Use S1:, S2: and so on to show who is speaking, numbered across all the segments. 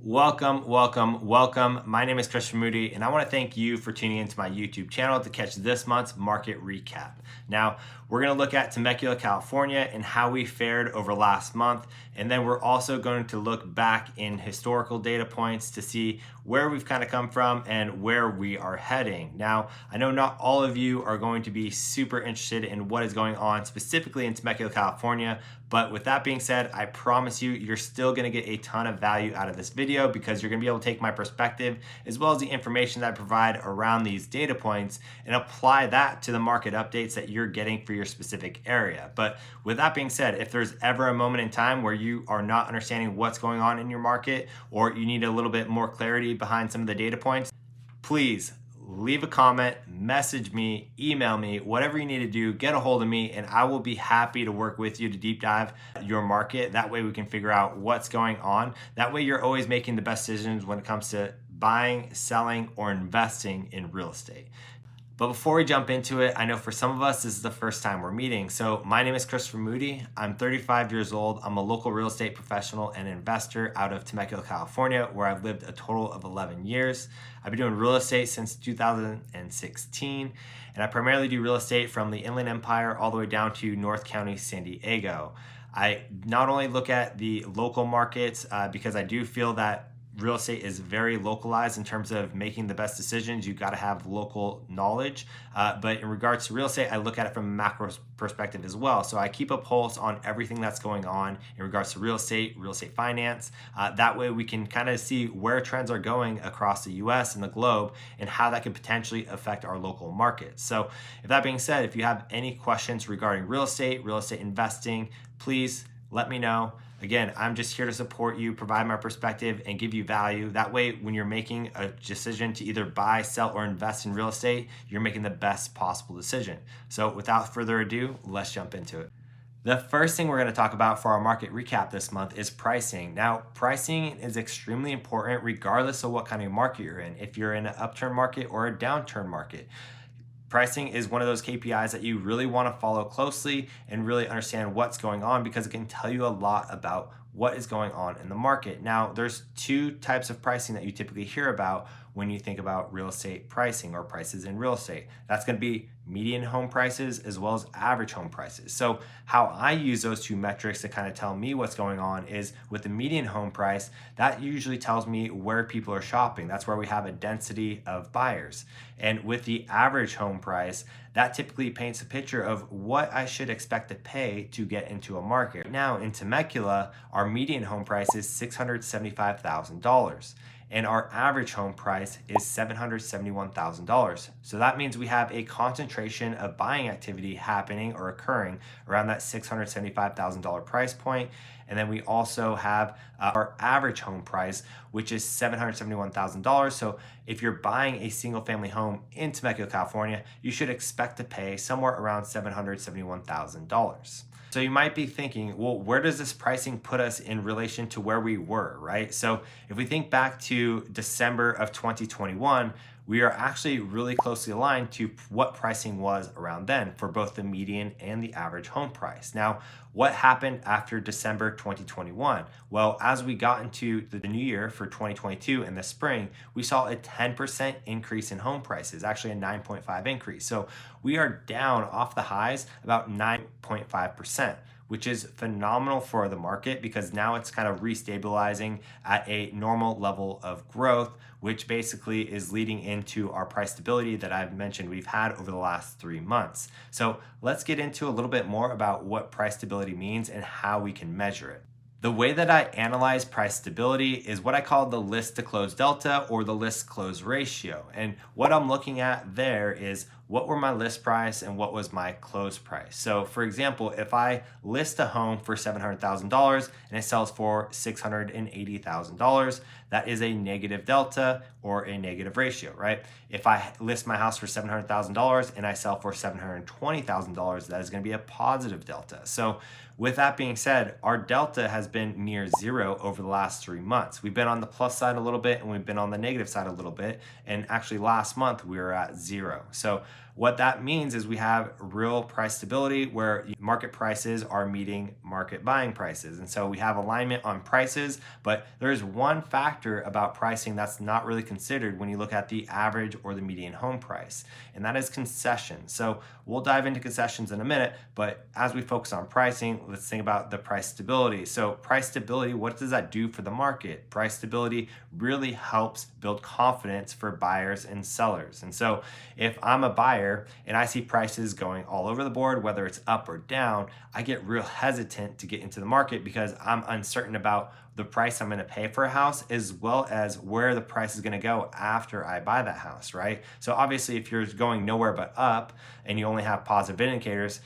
S1: Welcome, welcome, welcome. My name is Kristopher Moody, and I want to thank you for tuning into my YouTube channel to catch this month's market recap. Now, we're going to look at Temecula, California, and how we fared over last month. And then we're also going to look back in historical data points to see where we've kind of come from and where we are heading. Now, I know not all of you are going to be super interested in what is going on specifically in Temecula, California, but with that being said, I promise you, you're still going to get a ton of value out of this video because you're going to be able to take my perspective as well as the information that I provide around these data points and apply that to the market updates that you're getting for your specific area. But with that being said, if there's ever a moment in time where you are not understanding what's going on in your market or you need a little bit more clarity behind some of the data points, please leave a comment, message me, email me, whatever you need to do, get a hold of me, and I will be happy to work with you to deep dive your market. That way we can figure out what's going on. That way you're always making the best decisions when it comes to buying, selling, or investing in real estate. But before we jump into it, I know for some of us, this is the first time we're meeting. So my name is Kristopher Moody. I'm 35 years old. I'm a local real estate professional and investor out of Temecula, California, where I've lived a total of 11 years. I've been doing real estate since 2016, and I primarily do real estate from the Inland Empire all the way down to North County, San Diego. I not only look at the local markets because I do feel that real estate is very localized in terms of making the best decisions. You got to have local knowledge. But in regards to real estate, I look at it from a macro perspective as well. So I keep a pulse on everything that's going on in regards to real estate finance. That way we can kind of see where trends are going across the US and the globe and how that could potentially affect our local markets. So if that being said, if you have any questions regarding real estate investing, please let me know. Again, I'm just here to support you, provide my perspective, and give you value. That way, when you're making a decision to either buy, sell, or invest in real estate, you're making the best possible decision. So without further ado, let's jump into it. The first thing we're going to talk about for our market recap this month is pricing. Now, pricing is extremely important regardless of what kind of market you're in. If you're in an upturn market or a downturn market, pricing is one of those KPIs that you really want to follow closely and really understand what's going on because it can tell you a lot about what is going on in the market. Now, there's two types of pricing that you typically hear about when you think about real estate pricing or prices in real estate. That's going to be median home prices as well as average home prices. So how I use those two metrics to kind of tell me what's going on is with the median home price, that usually tells me where people are shopping. That's where we have a density of buyers. And with the average home price, that typically paints a picture of what I should expect to pay to get into a market. Now in Temecula, our median home price is $675,000. And our average home price is $771,000. So that means we have a concentration of buying activity happening or occurring around that $675,000 price point. And then we also have our average home price, which is $771,000. So if you're buying a single family home in Temecula, California, you should expect to pay somewhere around $771,000. So you might be thinking, well, where does this pricing put us in relation to where we were, right? So if we think back to December of 2021, we are actually really closely aligned to what pricing was around then for both the median and the average home price. Now, what happened after December 2021? Well, as we got into the new year for 2022 in the spring, we saw a 10% increase in home prices, actually a 9.5 increase. So we are down off the highs about 9.5%. which is phenomenal for the market because now it's kind of restabilizing at a normal level of growth, which basically is leading into our price stability that I've mentioned we've had over the last 3 months. So let's get into a little bit more about what price stability means and how we can measure it. The way that I analyze price stability is what I call the list to close delta or the list close ratio. And what I'm looking at there is what were my list price and what was my close price. So for example, if I list a home for $700,000 and it sells for $680,000, that is a negative delta or a negative ratio, right? If I list my house for $700,000 and I sell for $720,000, that is going to be a positive delta. So with that being said, our delta has been near zero over the last 3 months. We've been on the plus side a little bit and we've been on the negative side a little bit. And actually last month we were at zero. So what that means is we have real price stability where market prices are meeting market buying prices. And so we have alignment on prices, but there's one factor about pricing that's not really considered when you look at the average or the median home price, and that is concessions. So we'll dive into concessions in a minute, but as we focus on pricing, let's think about the price stability. So price stability, what does that do for the market? Price stability really helps build confidence for buyers and sellers. And so if I'm a buyer and I see prices going all over the board, whether it's up or down, I get real hesitant to get into the market because I'm uncertain about the price I'm going to pay for a house, as well as where the price is going to go after I buy that house, right? So obviously if you're going nowhere but up and you only have positive indicators,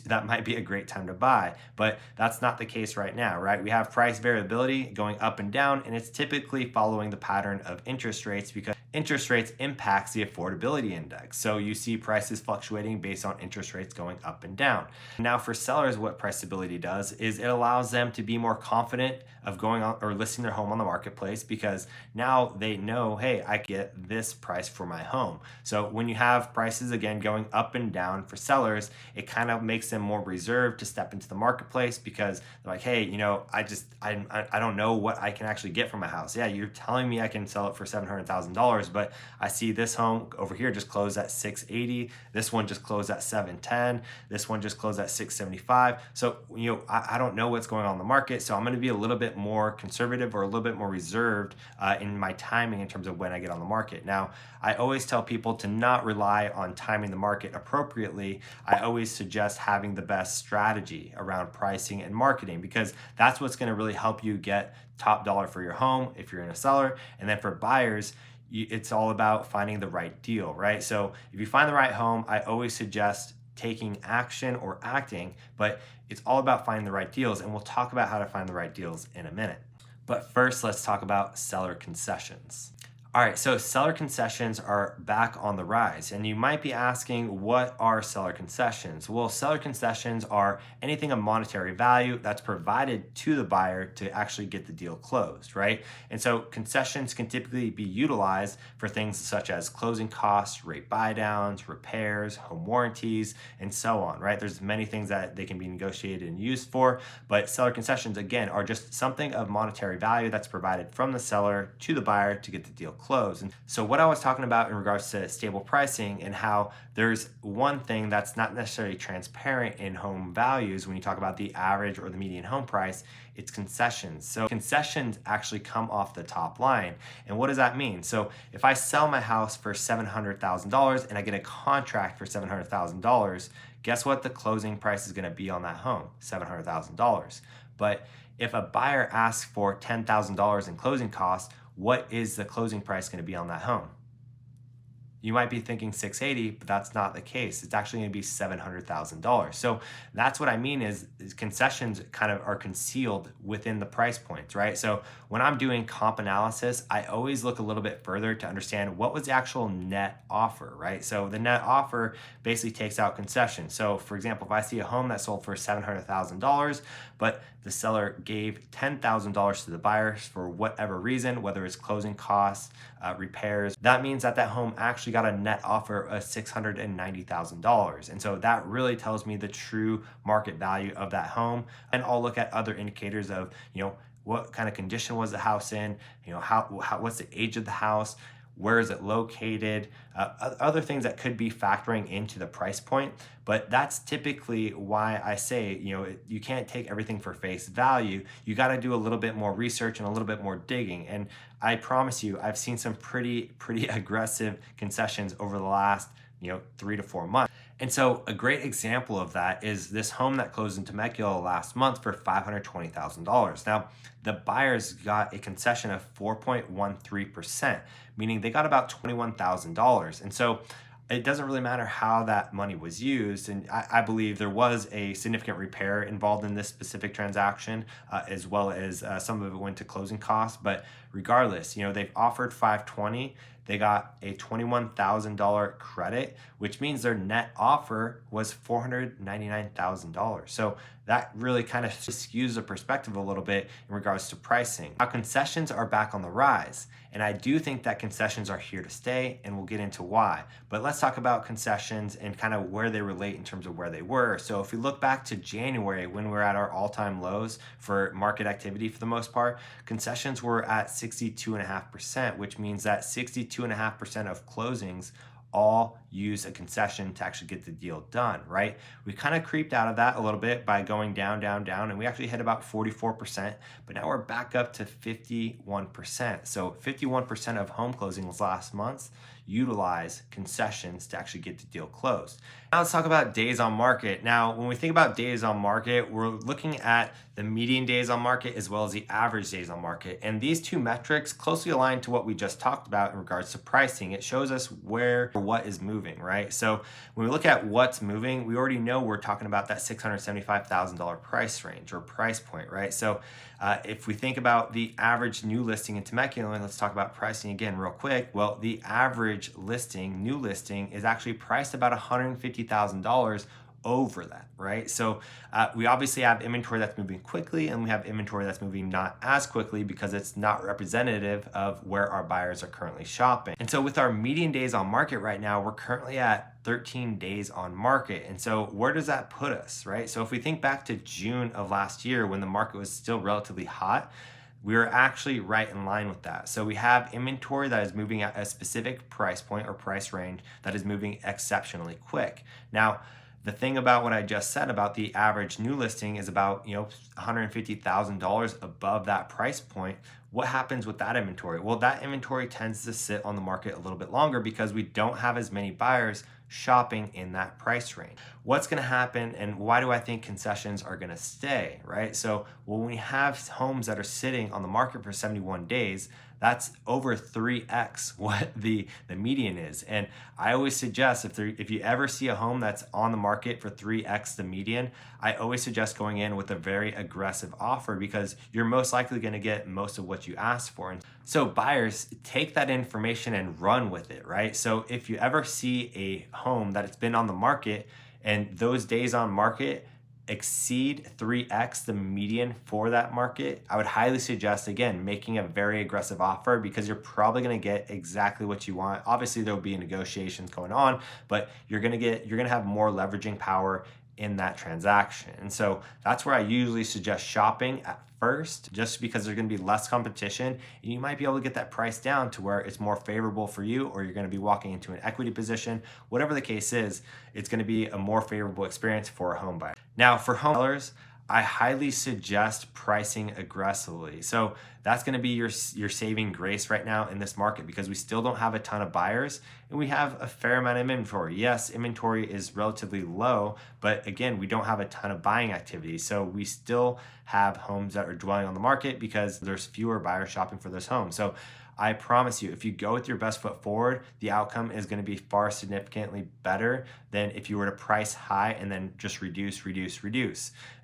S1: that might be a great time to buy, but that's not the case right now, right? We have price variability going up and down, and it's typically following the pattern of interest rates because interest rates impacts the affordability index. So you see prices fluctuating based on interest rates going up and down. Now for sellers, what price stability does is it allows them to be more confident of going on or listing their home on the marketplace, because now they know, hey, I get this price for my home. So when you have prices again going up and down for sellers, it kind of makes them more reserved to step into the marketplace because they're like, hey, I don't know what I can actually get from my house. Yeah, you're telling me I can sell it for $700,000, but I see this home over here just closed at $680. This one just closed at $710. This one just closed at $675. So I don't know what's going on in the market, so I'm going to be a little bit more conservative or a little bit more reserved in my timing in terms of when I get on the market. Now, I always tell people to not rely on timing the market appropriately. I always suggest having the best strategy around pricing and marketing, because that's what's going to really help you get top dollar for your home if you're in a seller. And then for buyers, it's all about finding the right deal, right? So if you find the right home, I always suggest taking action or acting, but it's all about finding the right deals, and we'll talk about how to find the right deals in a minute. But first, let's talk about seller concessions. All right, so seller concessions are back on the rise, and you might be asking, what are seller concessions? Well, seller concessions are anything of monetary value that's provided to the buyer to actually get the deal closed, right? And so concessions can typically be utilized for things such as closing costs, rate buy downs, repairs, home warranties, and so on, right? There's many things that they can be negotiated and used for, but seller concessions, again, are just something of monetary value that's provided from the seller to the buyer to get the deal close. And so what I was talking about in regards to stable pricing and how there's one thing that's not necessarily transparent in home values when you talk about the average or the median home price, it's concessions. So concessions actually come off the top line. And what does that mean? So if I sell my house for $700,000 and I get a contract for $700,000, guess what the closing price is going to be on that home? $700,000. But if a buyer asks for $10,000 in closing costs, what is the closing price going to be on that home? You might be thinking $680, but that's not the case. It's actually going to be $700,000. So that's what I mean is concessions kind of are concealed within the price points, right? So when I'm doing comp analysis, I always look a little bit further to understand what was the actual net offer, right? So the net offer basically takes out concessions. So for example, if I see a home that sold for $700,000, but the seller gave $10,000 to the buyers for whatever reason, whether it's closing costs, repairs, that means that home actually got a net offer of $690,000. And so that really tells me the true market value of that home. And I'll look at other indicators of, what kind of condition was the house in, what's the age of the house, where is it located, other things that could be factoring into the price point. But that's typically why I say, you can't take everything for face value. You got to do a little bit more research and a little bit more digging. And I promise you, I've seen some pretty aggressive concessions over the last 3 to 4 months. And so a great example of that is this home that closed in Temecula last month for $520,000. Now, the buyers got a concession of 4.13%, meaning they got about $21,000. And so it doesn't really matter how that money was used. And I believe there was a significant repair involved in this specific transaction, as well as some of it went to closing costs. But regardless, they've offered $520,000. they got a $21,000 credit, which means their net offer was $499,000. So that really kind of skews the perspective a little bit in regards to pricing. Now, concessions are back on the rise, and I do think that concessions are here to stay, and we'll get into why. But let's talk about concessions and kind of where they relate in terms of where they were. So if we look back to January, when we're at our all-time lows for market activity for the most part, concessions were at 62.5%, which means that 62.5% of closings all use a concession to actually get the deal done, right? We kind of creeped out of that a little bit by going down, and we actually hit about 44%, but now we're back up to 51%. So 51% of home closings last month utilize concessions to actually get the deal closed. Now let's talk about days on market. Now, when we think about days on market, we're looking at the median days on market as well as the average days on market. And these two metrics closely align to what we just talked about in regards to pricing. It shows us where or what is moving, right? So when we look at what's moving, we already know we're talking about that $675,000 price range or price point, right? So if we think about the average new listing in Temecula, and let's talk about pricing again real quick. Well, the average listing, new listing, is actually priced about $150,000 over that, right? So we obviously have inventory that's moving quickly, and we have inventory that's moving not as quickly because it's not representative of where our buyers are currently shopping. And so with our median days on market right now, we're currently at 13 days on market. And so where does that put us, right? So if we think back to June of last year when the market was still relatively hot, we are actually right in line with that. So we have inventory that is moving at a specific price point or price range that is moving exceptionally quick. Now, the thing about what I just said about the average new listing is about, $150,000 above that price point. What happens with that inventory? Well, that inventory tends to sit on the market a little bit longer because we don't have as many buyers shopping in that price range. What's going to happen, and why do I think concessions are going to stay, right? So when we have homes that are sitting on the market for 71 days, that's over 3x what the median is. And I always suggest if you ever see a home that's on the market for 3x the median, I always suggest going in with a very aggressive offer because you're most likely going to get most of what you asked for. And so buyers, take that information and run with it, right? So if you ever see a home that it's been on the market and those days on market exceed 3x the median for that market, I would highly suggest, again, making a very aggressive offer because you're probably going to get exactly what you want. Obviously, there'll be negotiations going on, but you're going to have more leveraging power in that transaction. And so that's where I usually suggest shopping at first, just because there's going to be less competition and you might be able to get that price down to where it's more favorable for you, or you're going to be walking into an equity position. Whatever the case is, it's going to be a more favorable experience for a home buyer. Now, for home sellers, I highly suggest pricing aggressively. So that's going to be your saving grace right now in this market because we still don't have a ton of buyers and we have a fair amount of inventory. Yes, inventory is relatively low, but again, we don't have a ton of buying activity. So we still have homes that are dwelling on the market because there's fewer buyers shopping for this home. So I promise you, if you go with your best foot forward, the outcome is going to be far significantly better than if you were to price high and then just reduce.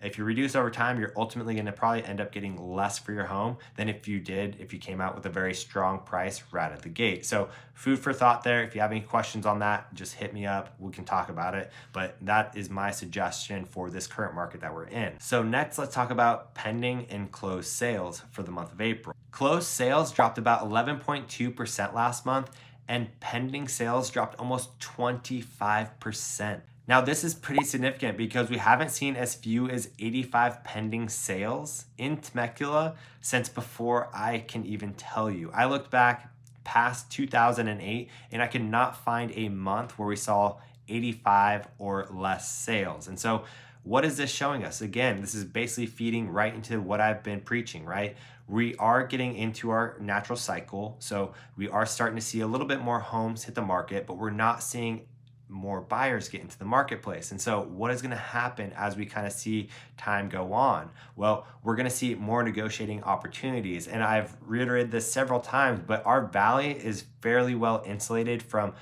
S1: If you reduce over time, you're ultimately going to probably end up getting less for your home than if you came out with a very strong price right at the gate. So food for thought there. If you have any questions on that, just hit me up. We can talk about it. But that is my suggestion for this current market that we're in. So next, let's talk about pending and closed sales for the month of April. Closed sales dropped about 11.2% last month, and pending sales dropped almost 25%. Now, this is pretty significant because we haven't seen as few as 85 pending sales in Temecula since before I can even tell you. I looked back past 2008 and I could not find a month where we saw 85 or less sales. And so what is this showing us? Again, this is basically feeding right into what I've been preaching, right? We are getting into our natural cycle. So we are starting to see a little bit more homes hit the market, but we're not seeing more buyers get into the marketplace. And so what is going to happen as we kind of see time go on? Well, we're going to see more negotiating opportunities. And I've reiterated this several times, but our valley is fairly well insulated from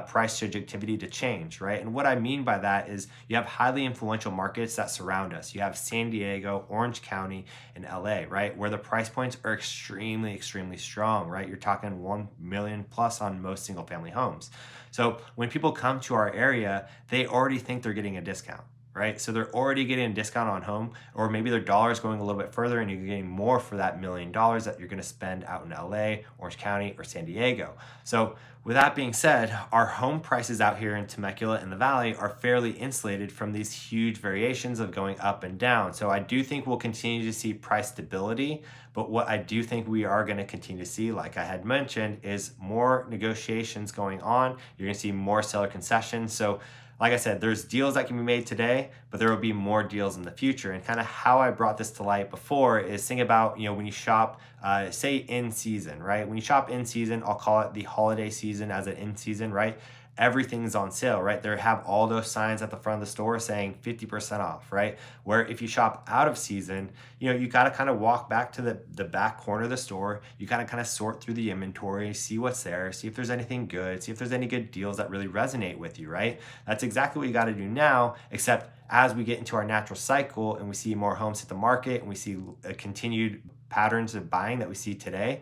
S1: price subjectivity to change, right? And what I mean by that is you have highly influential markets that surround us. You have San Diego, Orange County, and LA, right? Where the price points are extremely strong, right? You're talking 1 million plus on most single family homes. So when people come to our area, they already think they're getting a discount, right? So they're already getting a discount on home, or maybe their dollar is going a little bit further and you're getting more for that $1 million that you're going to spend out in LA, Orange County, or San Diego. So with that being said, our home prices out here in Temecula and the Valley are fairly insulated from these huge variations of going up and down. So I do think we'll continue to see price stability, but what I do think we are going to continue to see, like I had mentioned, is more negotiations going on. You're going to see more seller concessions. So like I said, there's deals that can be made today, but there will be more deals in the future. And kind of how I brought this to light before is think about, when you shop, say in season, right? When you shop in season, I'll call it the holiday season as an in season, right? Everything's on sale, right? They have all those signs at the front of the store saying 50% off, right? Where if you shop out of season, you got to kind of walk back to the back corner of the store. You got to kind of sort through the inventory, see what's there, see if there's anything good, see if there's any good deals that really resonate with you, right? That's exactly what you got to do now, except as we get into our natural cycle and we see more homes hit the market and we see continued patterns of buying that we see today,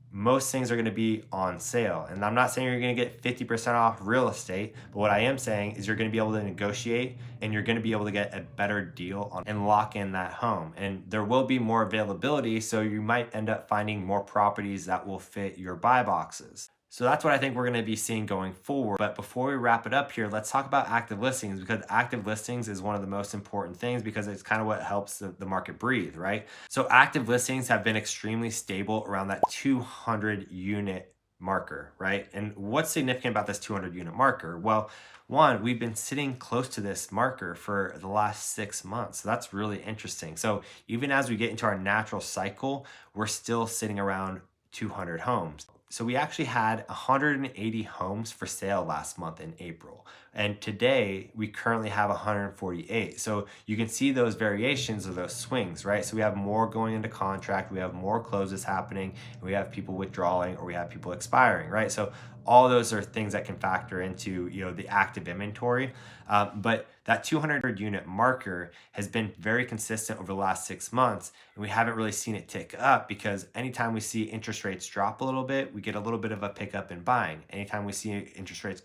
S1: most things are going to be on sale. And I'm not saying you're going to get 50% off real estate, but what I am saying is you're going to be able to negotiate and you're going to be able to get a better deal on and lock in that home. And there will be more availability, so you might end up finding more properties that will fit your buy boxes. So that's what I think we're going to be seeing going forward. But before we wrap it up here, let's talk about active listings, because active listings is one of the most important things because it's kind of what helps the market breathe, right? So active listings have been extremely stable around that 200 unit marker, right? And what's significant about this 200 unit marker? Well, one, we've been sitting close to this marker for the last 6 months. So that's really interesting. So even as we get into our natural cycle, we're still sitting around 200 homes. So we actually had 180 homes for sale last month in April. And today we currently have 148. So you can see those variations or those swings, right? So we have more going into contract, we have more closes happening, and we have people withdrawing or we have people expiring, right? So all those are things that can factor into the active inventory. But that 200 unit marker has been very consistent over the last 6 months, and we haven't really seen it tick up because anytime we see interest rates drop a little bit, we get a little bit of a pickup in buying. Anytime we see interest rates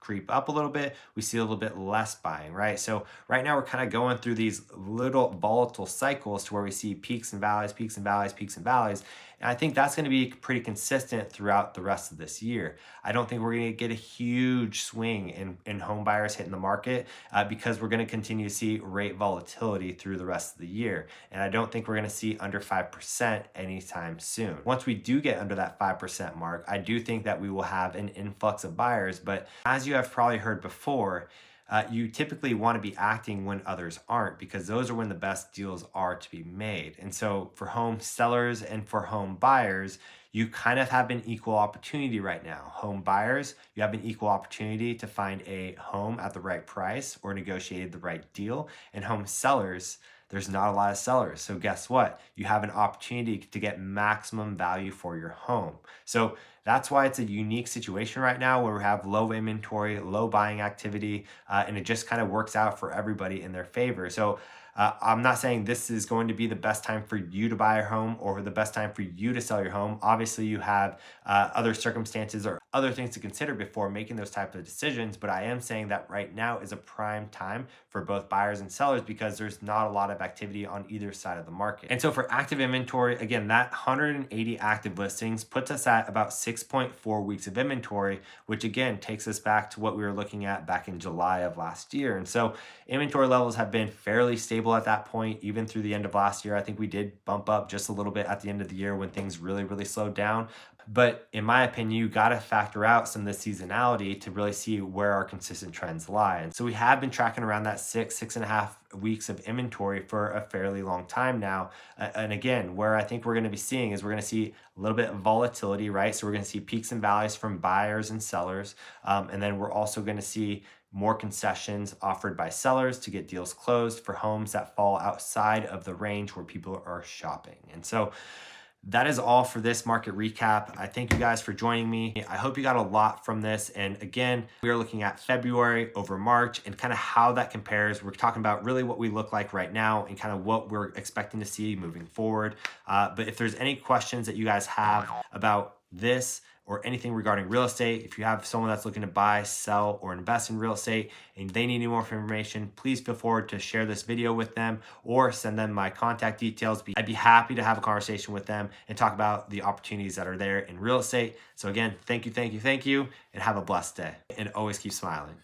S1: creep up a little bit, we see a little bit less buying, right? So right now we're kind of going through these little volatile cycles to where we see peaks and valleys, peaks and valleys, peaks and valleys. And I think that's going to be pretty consistent throughout the rest of this year. I don't think we're going to get a huge swing in home buyers hitting the market because we're going to continue to see rate volatility through the rest of the year. And I don't think we're going to see under 5% anytime soon. Once we do get under that 5% mark, I do think that we will have an influx of buyers. But as you have probably heard before, you typically want to be acting when others aren't, because those are when the best deals are to be made. And so for home sellers and for home buyers, you kind of have an equal opportunity right now. Home buyers, you have an equal opportunity to find a home at the right price or negotiate the right deal. And home sellers, there's not a lot of sellers. So guess what? You have an opportunity to get maximum value for your home. So that's why it's a unique situation right now where we have low inventory, low buying activity, and it just kind of works out for everybody in their favor. So I'm not saying this is going to be the best time for you to buy a home or the best time for you to sell your home. Obviously, you have other circumstances or other things to consider before making those types of decisions. But I am saying that right now is a prime time for both buyers and sellers because there's not a lot of activity on either side of the market. And so for active inventory, again, that 180 active listings puts us at about 6.4 weeks of inventory, which again takes us back to what we were looking at back in July of last year. And so inventory levels have been fairly stable at that point, even through the end of last year. I think we did bump up just a little bit at the end of the year when things really slowed down. But in my opinion, you got to factor out some of the seasonality to really see where our consistent trends lie. And so we have been tracking around that 6.5 weeks of inventory for a fairly long time now. And again, where I think we're going to be seeing is we're going to see a little bit of volatility, right? So we're going to see peaks and valleys from buyers and sellers. And then we're also going to see more concessions offered by sellers to get deals closed for homes that fall outside of the range where people are shopping. And so That is all for this market recap. I thank you guys for joining me. I hope you got a lot from this. And again, we are looking at February over March and kind of how that compares. We're talking about really what we look like right now and kind of what we're expecting to see moving forward. But if there's any questions that you guys have about this or anything regarding real estate, if you have someone that's looking to buy, sell, or invest in real estate and they need any more information, please feel forward to share this video with them or send them my contact details. I'd be happy to have a conversation with them and talk about the opportunities that are there in real estate. So again, thank you, and have a blessed day. And always keep smiling.